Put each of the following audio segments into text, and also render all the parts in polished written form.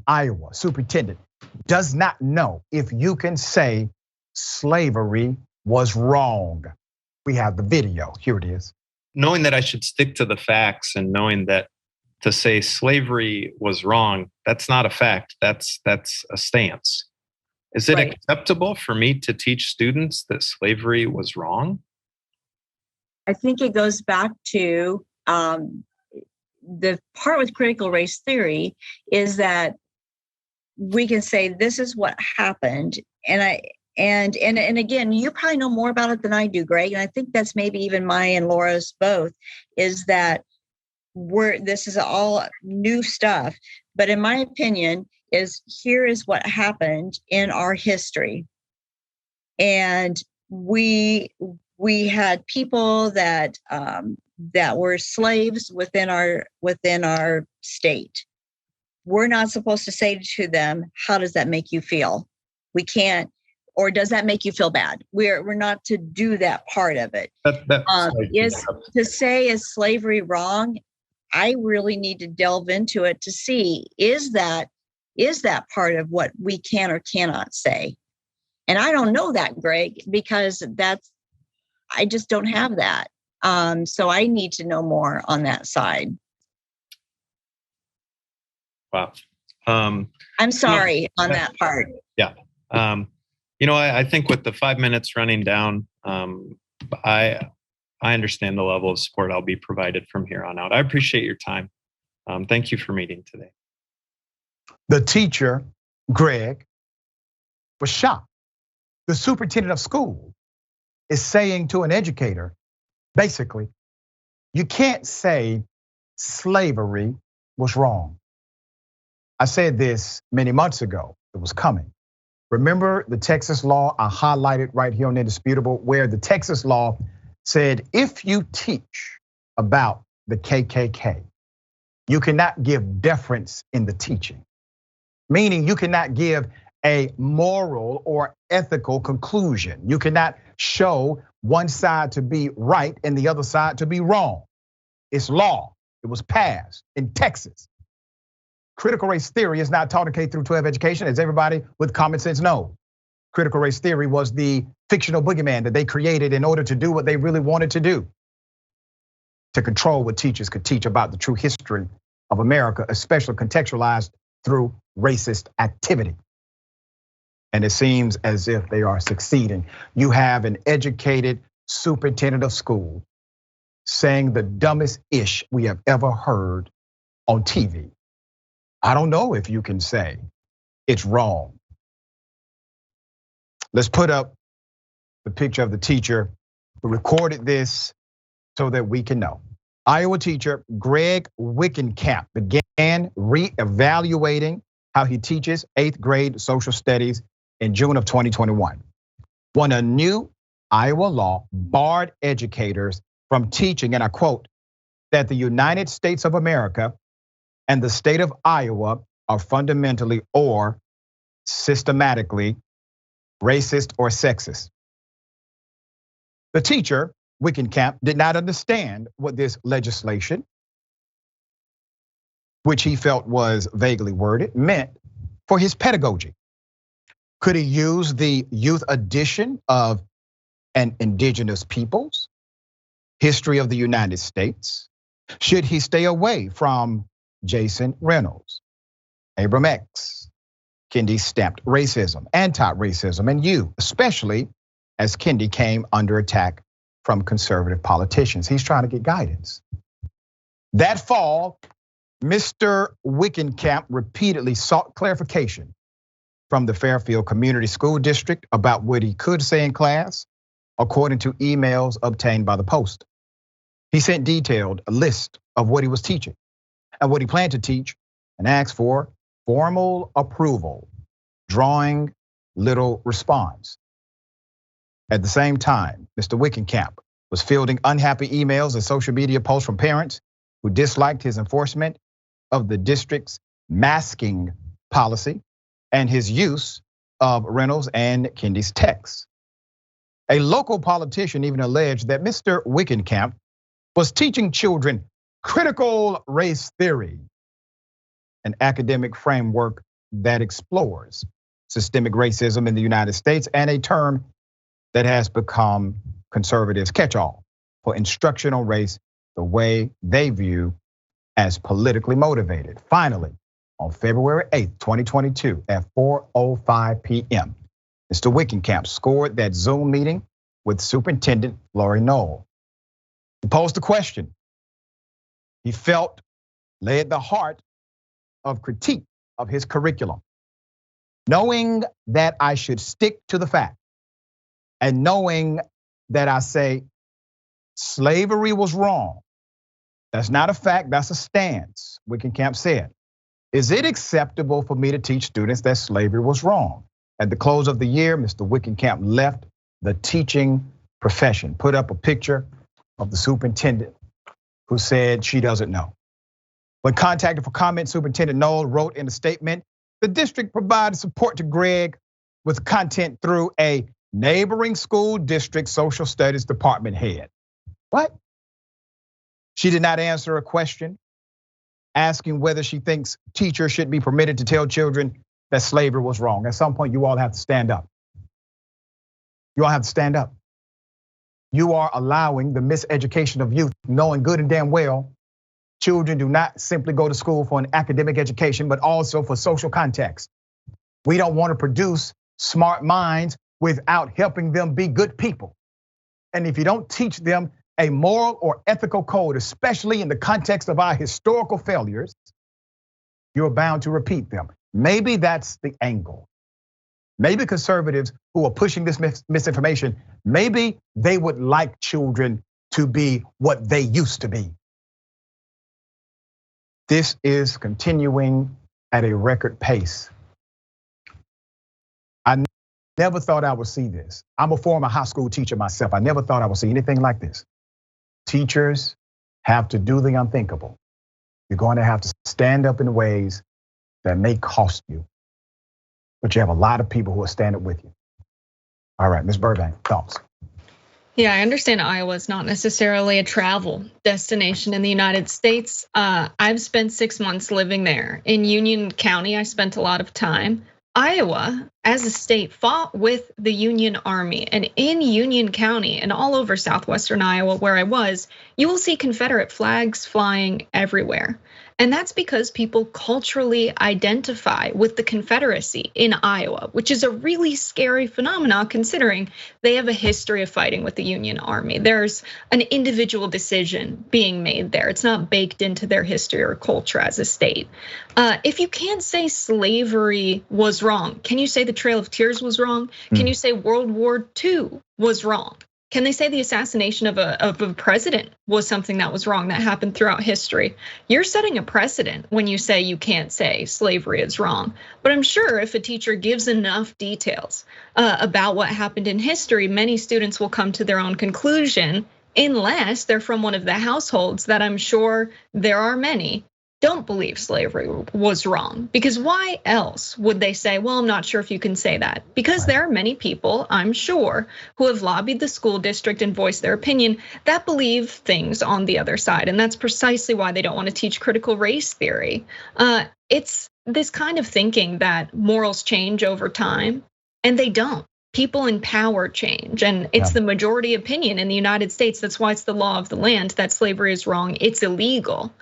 Iowa, superintendent, does not know if you can say slavery was wrong. We have the video. Here it is. Knowing that I should stick to the facts and knowing that to say slavery was wrong, that's not a fact. That's a stance. Is it acceptable for me to teach students that slavery was wrong? I think it goes back to the part with critical race theory is that we can say this is what happened, and again, you probably know more about it than I do, Greg. And I think that's maybe even Maya and Laura's both, is that this is all new stuff. But in my opinion, here is what happened in our history. And we had people that were slaves within our state. We're not supposed to say to them, how does that make you feel? We can't. Or does that make you feel bad? We're not to do that part of it. To say is slavery wrong? I really need to delve into it to see, is that part of what we can or cannot say? And I don't know that, Greg, because I just don't have that. So I need to know more on that side. Wow. I'm sorry on that part. Yeah. I think with the 5 minutes running down, I understand the level of support I'll be provided from here on out. I appreciate your time. Thank you for meeting today. The teacher, Greg, was shocked. The superintendent of school is saying to an educator, basically, you can't say slavery was wrong. I said this many months ago. It was coming. Remember the Texas law I highlighted right here on Indisputable, where the Texas law said if you teach about the KKK, you cannot give deference in the teaching. Meaning you cannot give a moral or ethical conclusion. You cannot show one side to be right and the other side to be wrong. It's law. It was passed in Texas. Critical race theory is not taught in K through 12 education, as everybody with common sense knows. Critical race theory was the fictional boogeyman that they created in order to do what they really wanted to do, to control what teachers could teach about the true history of America, especially contextualized through racist activity. And it seems as if they are succeeding. You have an educated superintendent of school saying the dumbest ish we have ever heard on TV. I don't know if you can say it's wrong. Let's put up the picture of the teacher who recorded this so that we can know. Iowa teacher Greg Wickenkamp began reevaluating how he teaches 8th grade social studies in June of 2021. When a new Iowa law barred educators from teaching, and I quote, that the United States of America and the state of Iowa are fundamentally or systematically racist or sexist. The teacher, Wickenkamp, did not understand what this legislation, which he felt was vaguely worded, meant for his pedagogy. Could he use the youth edition of an indigenous peoples, history of the United States? Should he stay away from Jason Reynolds, Abram X, Kendi stamped racism, anti-racism, and you, especially as Kendi came under attack from conservative politicians? He's trying to get guidance. That fall, Mr. Wickenkamp repeatedly sought clarification from the Fairfield Community School District about what he could say in class, according to emails obtained by the Post. He sent detailed a list of what he was teaching and what he planned to teach and asked for formal approval, drawing little response. At the same time, Mr. Wickenkamp was fielding unhappy emails and social media posts from parents who disliked his enforcement of the district's masking policy and his use of Reynolds and Kendi's texts. A local politician even alleged that Mr. Wickenkamp was teaching children critical race theory, an academic framework that explores systemic racism in the United States and a term that has become conservatives' catch-all for instruction on race, the way they view as politically motivated. Finally, on February 8th, 2022 at 4:05 p.m., Mr. Wickenkamp scored that Zoom meeting with Superintendent Lori Knoll. He posed a question he felt lay at the heart of critique of his curriculum. Knowing that I should stick to the fact and knowing that I say slavery was wrong, that's not a fact, that's a stance, Wickenkamp said. Is it acceptable for me to teach students that slavery was wrong? At the close of the year, Mr. Wickenkamp left the teaching profession, put up a picture of the superintendent who said she doesn't know. When contacted for comment, Superintendent Knoll wrote in a statement, the district provided support to Greg with content through a neighboring school district social studies department head. What? She did not answer a question asking whether she thinks teachers should be permitted to tell children that slavery was wrong. At some point, you all have to stand up. You all have to stand up. You are allowing the miseducation of youth, knowing good and damn well children do not simply go to school for an academic education, but also for social context. We don't want to produce smart minds without helping them be good people. And if you don't teach them a moral or ethical code, especially in the context of our historical failures, you're bound to repeat them. Maybe that's the angle. Maybe conservatives who are pushing this misinformation, maybe they would like children to be what they used to be. This is continuing at a record pace. I never thought I would see this. I'm a former high school teacher myself. I never thought I would see anything like this. Teachers have to do the unthinkable. You're going to have to stand up in ways that may cost you, but you have a lot of people who are standing with you. All right, Ms. Burbank, thoughts? Yeah, I understand Iowa is not necessarily a travel destination in the United States. I've spent 6 months living there. In Union County, I spent a lot of time. Iowa, as a state, fought with the Union Army. And in Union County and all over southwestern Iowa, where I was, you will see Confederate flags flying everywhere. And that's because people culturally identify with the Confederacy in Iowa, which is a really scary phenomenon considering they have a history of fighting with the Union Army. There's an individual decision being made there. It's not baked into their history or culture as a state. If you can't say slavery was wrong, can you say the Trail of Tears was wrong? Can you say World War II was wrong? Can they say the assassination of a president was something that was wrong that happened throughout history? You're setting a precedent when you say you can't say slavery is wrong. But I'm sure if a teacher gives enough details about what happened in history, many students will come to their own conclusion, unless they're from one of the households that I'm sure there are many don't believe slavery was wrong. Because why else would they say, well, I'm not sure if you can say that? Because there are many people, I'm sure, who have lobbied the school district and voiced their opinion that believe things on the other side. And that's precisely why they don't want to teach critical race theory. It's this kind of thinking that morals change over time, and they don't. People in power change, and it's the majority opinion in the United States. That's why it's the law of the land that slavery is wrong, it's illegal.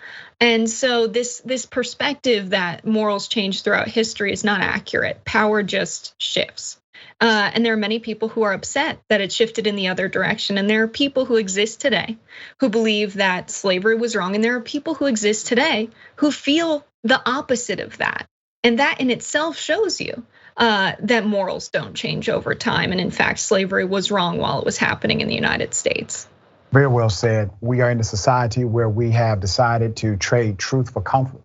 And so this perspective that morals change throughout history is not accurate. Power just shifts. And there are many people who are upset that it shifted in the other direction. And there are people who exist today who believe that slavery was wrong. And there are people who exist today who feel the opposite of that. And that in itself shows you that morals don't change over time. And in fact, slavery was wrong while it was happening in the United States. Very well said. We are in a society where we have decided to trade truth for comfort.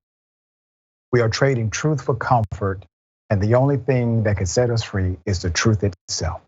We are trading truth for comfort, and the only thing that can set us free is the truth itself.